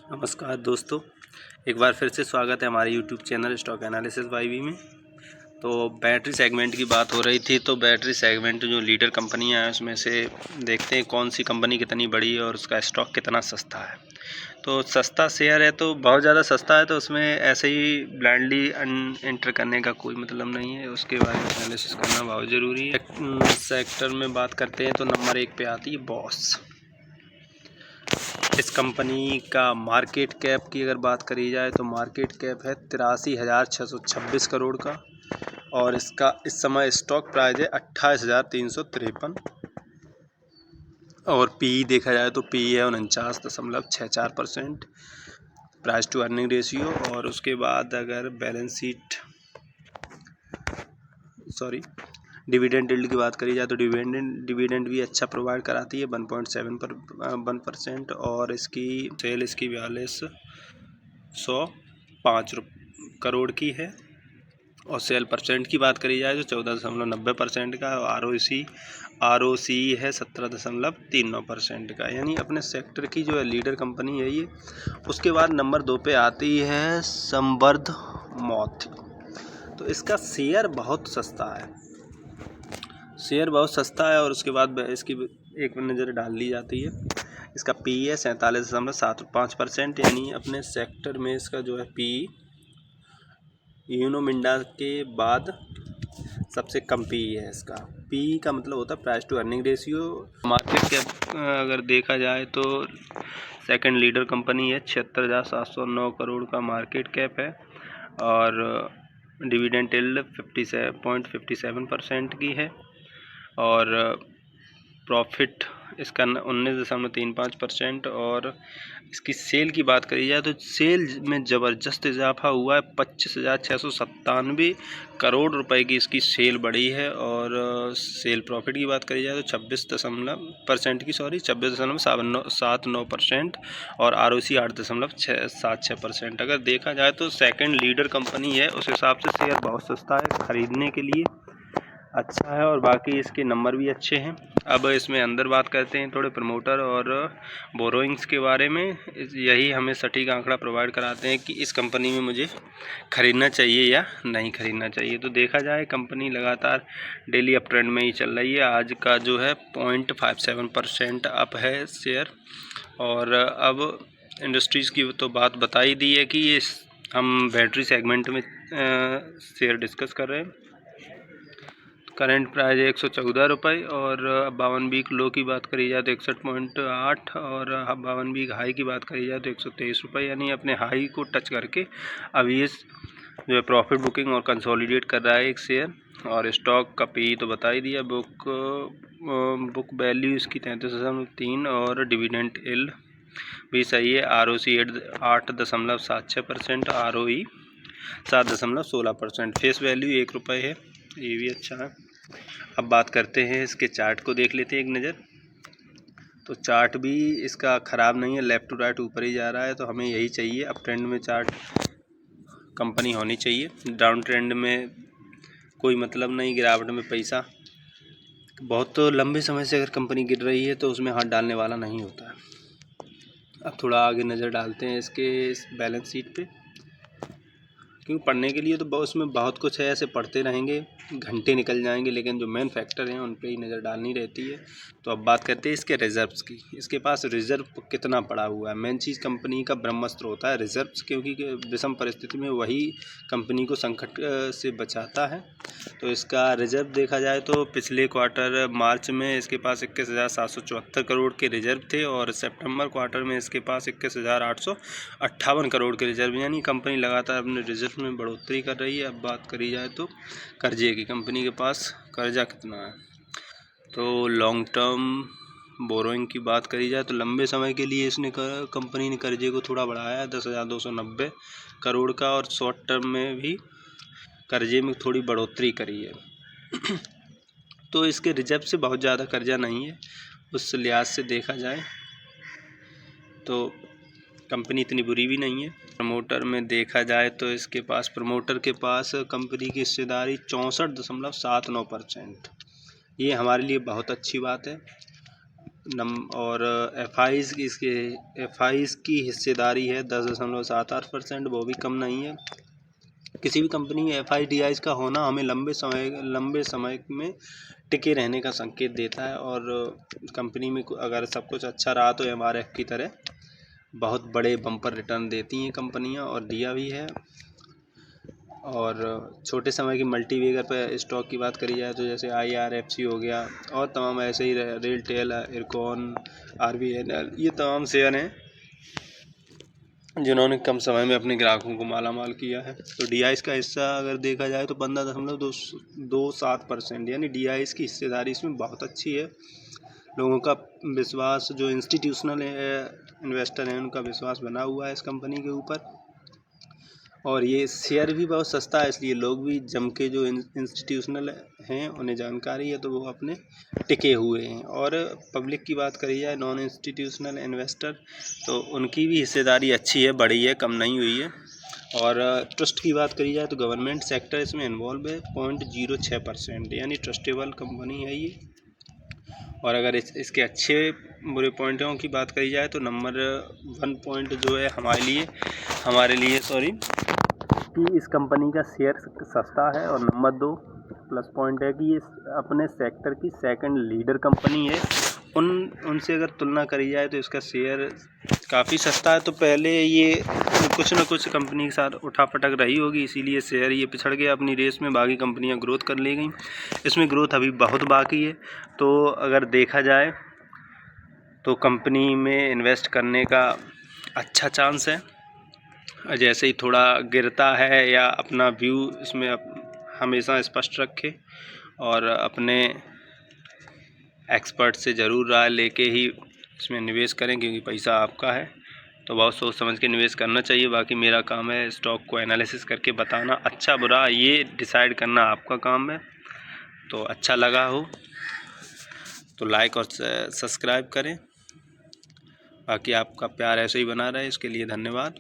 नमस्कार दोस्तों, एक बार फिर से स्वागत है हमारे YouTube channel stock analysis YV में। तो बैटरी सेगमेंट की बात हो रही थी, तो बैटरी सेगमेंट जो लीडर कंपनियां हैं उसमें से देखते हैं कौन सी कंपनी कितनी बड़ी है और उसका स्टॉक कितना सस्ता है। तो सस्ता शेयर है तो बहुत ज़्यादा सस्ता है, तो उसमें ऐसे ही ब्लाइंडली एंटर करने का कोई मतलब नहीं है, उसके बारे में एनालिसिस करना बहुत ज़रूरी है। सेक्टर में बात करते हैं तो नंबर 1 पे आती है बॉश। इस कंपनी का मार्केट कैप की अगर बात करी जाए तो मार्केट कैप है 83,626 करोड़ का, और इसका इस समय स्टॉक प्राइस है 28,353, और पीई देखा जाए तो पीई है 49.64% प्राइस टू अर्निंग रेशियो। और उसके बाद अगर बैलेंस शीट डिविडेंड यील्ड की बात करी जाए तो डिविडेंड भी अच्छा प्रोवाइड कराती है 1.7%, और इसकी सेल इसकी 4205 करोड़ की है, और सेल परसेंट की बात करी जाए तो 14.90% का, और ROC है 17.39% का, यानी अपने सेक्टर की जो है लीडर कंपनी है ये। उसके बाद नंबर 2 पे आती है संवर्ध मॉथ। तो इसका शेयर बहुत सस्ता है, और उसके बाद इसकी एक नज़र डाल ली जाती है। इसका पी है 47.75%, यानी अपने सेक्टर में इसका जो है पी यूनो मिंडा के बाद सबसे कम पी है। इसका पी का मतलब होता है price to earning ratio. Market cap अगर देखा जाए तो सेकंड लीडर कंपनी है, 76,709 करोड़ का मार्केट कैप है, और डिविडेंड यील्ड 57.57% की है, और प्रॉफिट इसका 19.35%। और इसकी सेल की बात करी जाए तो सेल में ज़बरदस्त इजाफा हुआ है, 25,697 करोड़ रुपए की इसकी सेल बढ़ी है। और सेल प्रॉफिट की बात करी जाए तो 26.79%, और ROC 8.76%। अगर देखा जाए तो सेकंड लीडर कंपनी है, उस हिसाब से शेयर बहुत सस्ता है, खरीदने के लिए अच्छा है, और बाकी इसके नंबर भी अच्छे हैं। अब इसमें अंदर बात करते हैं थोड़े प्रमोटर और बोरोइंग्स के बारे में। यही हमें सटीक आंकड़ा प्रोवाइड कराते हैं कि इस कंपनी में मुझे खरीदना चाहिए या नहीं खरीदना चाहिए। तो देखा जाए कंपनी लगातार डेली अप ट्रेंड में ही चल रही है। आज का जो है 0.57% अप है शेयर। और अब इंडस्ट्रीज़ की तो बात बता ही दी है कि ये हम बैटरी सेगमेंट में शेयर डिस्कस कर रहे हैं। करंट प्राइस है 114 रुपये, और 52 वीक लो की बात करी जाए तो 61.8, और 52 वीक हाई की बात करी जाए तो 123 रुपये, यानी अपने हाई को टच करके अब ये जो है प्रॉफिट बुकिंग और कंसोलिडेट कर रहा है एक शेयर। और स्टॉक का पी तो बता ही दिया, बुक वैल्यू इसकी 33.3, और डिविडेंड यील्ड भी सही है। ROC 8.76%, ROE 7.16%, फेस वैल्यू 1 रुपये है, ये भी अच्छा है। अब बात करते हैं इसके चार्ट को, देख लेते हैं एक नज़र। तो चार्ट भी इसका ख़राब नहीं है, लेफ़्ट टू राइट ऊपर ही जा रहा है, तो हमें यही चाहिए। अप ट्रेंड में चार्ट कंपनी होनी चाहिए, डाउन ट्रेंड में कोई मतलब नहीं, गिरावट में पैसा। बहुत लंबे समय से अगर कंपनी गिर रही है तो उसमें हाथ डालने वाला नहीं होता है। अब थोड़ा आगे नज़र डालते हैं इसके इस बैलेंस शीट पे, क्योंकि पढ़ने के लिए तो उसमें बहुत कुछ है, ऐसे पढ़ते रहेंगे घंटे निकल जाएंगे, लेकिन जो मेन फैक्टर हैं उन पे ही नज़र डालनी रहती है। तो अब बात करते हैं इसके रिजर्व्स की। इसके पास रिजर्व कितना पड़ा हुआ है। मेन चीज़ कंपनी का ब्रह्मास्त्र होता है रिजर्व्स, क्योंकि विषम परिस्थिति में वही कंपनी को संकट से बचाता है। तो इसका रिजर्व देखा जाए तो पिछले क्वार्टर मार्च में इसके पास 21,774 करोड़ के रिजर्व थे, और सितंबर क्वार्टर में इसके पास 21,858 करोड़ के रिजर्व, यानी कंपनी लगातार अपने रिजर्व में बढ़ोतरी कर रही है। अब बात करी जाए तो कर्जे की, कंपनी के पास कर्जा कितना है। तो लॉन्ग टर्म बोरोइंग की बात करी जाए तो लंबे समय के लिए कंपनी ने कर्जे को थोड़ा बढ़ाया है, 10,290 करोड़ का, और शॉर्ट टर्म में भी कर्जे में थोड़ी बढ़ोतरी करी है। तो इसके रिजर्व से बहुत ज़्यादा कर्जा नहीं है, उस लिहाज से देखा जाए तो कंपनी इतनी बुरी भी नहीं है। प्रमोटर में देखा जाए तो इसके पास प्रमोटर के पास कंपनी की हिस्सेदारी 64.79%, ये हमारे लिए बहुत अच्छी बात है। और एफ.आई.'s की हिस्सेदारी है 10.78%, वो भी कम नहीं है। किसी भी कंपनी में एफ.आई.डी.आई.'s का होना हमें लंबे समय में टिके रहने का संकेत देता है, और कंपनी में अगर सब कुछ अच्छा रहा तो एमआरएफ की तरह बहुत बड़े बम्पर रिटर्न देती हैं कंपनियां, और दिया भी है। और छोटे समय की मल्टीवेगर पर स्टॉक की बात करी जाए तो जैसे IRFC हो गया, और तमाम ऐसे ही रेलटेल, इरकॉन, RVNL, ये तमाम शेयर हैं जिन्होंने कम समय में अपने ग्राहकों को मालामाल किया है। तो DIs का हिस्सा अगर देखा जाए तो 15.27%, यानी DIs की हिस्सेदारी इसमें बहुत अच्छी है। लोगों का विश्वास, जो इंस्टीट्यूशनल इन्वेस्टर हैं उनका विश्वास बना हुआ है इस कंपनी के ऊपर, और ये शेयर भी बहुत सस्ता है, इसलिए लोग भी जम के, जो इंस्टीट्यूशनल हैं उन्हें जानकारी है तो वो अपने टिके हुए हैं। और पब्लिक की बात करी जाए, नॉन इंस्टीट्यूशनल इन्वेस्टर, तो उनकी भी हिस्सेदारी अच्छी है, बड़ी है, कम नहीं हुई है। और ट्रस्ट की बात करी जाए तो गवर्नमेंट सेक्टर इसमें इन्वॉल्व है 0.06%, यानी ट्रस्टेबल कंपनी है ये। और अगर इसके अच्छे बुरे पॉइंटों की बात करी जाए तो नंबर 1 पॉइंट जो है हमारे लिए कि इस कंपनी का शेयर सस्ता है, और नंबर 2 प्लस पॉइंट है कि ये अपने सेक्टर की सेकंड लीडर कंपनी है। उनसे अगर तुलना करी जाए तो इसका शेयर काफ़ी सस्ता है, तो पहले ये कुछ न कुछ कंपनी के साथ उठापटक रही होगी, इसीलिए शेयर ये पिछड़ गया अपनी रेस में, बाकी कंपनियां ग्रोथ कर ले गई। इसमें ग्रोथ अभी बहुत बाकी है, तो अगर देखा जाए तो कंपनी में इन्वेस्ट करने का अच्छा चांस है। जैसे ही थोड़ा गिरता है, या अपना व्यू इसमें हमेशा स्पष्ट रखें, और अपने एक्सपर्ट से ज़रूर राय लेके ही इसमें निवेश करें, क्योंकि पैसा आपका है, तो बहुत सोच समझ के निवेश करना चाहिए। बाकी मेरा काम है स्टॉक को एनालिसिस करके बताना, अच्छा बुरा ये डिसाइड करना आपका काम है। तो अच्छा लगा हो तो लाइक और सब्सक्राइब करें। बाकी आपका प्यार ऐसे ही बना रहे, इसके लिए धन्यवाद।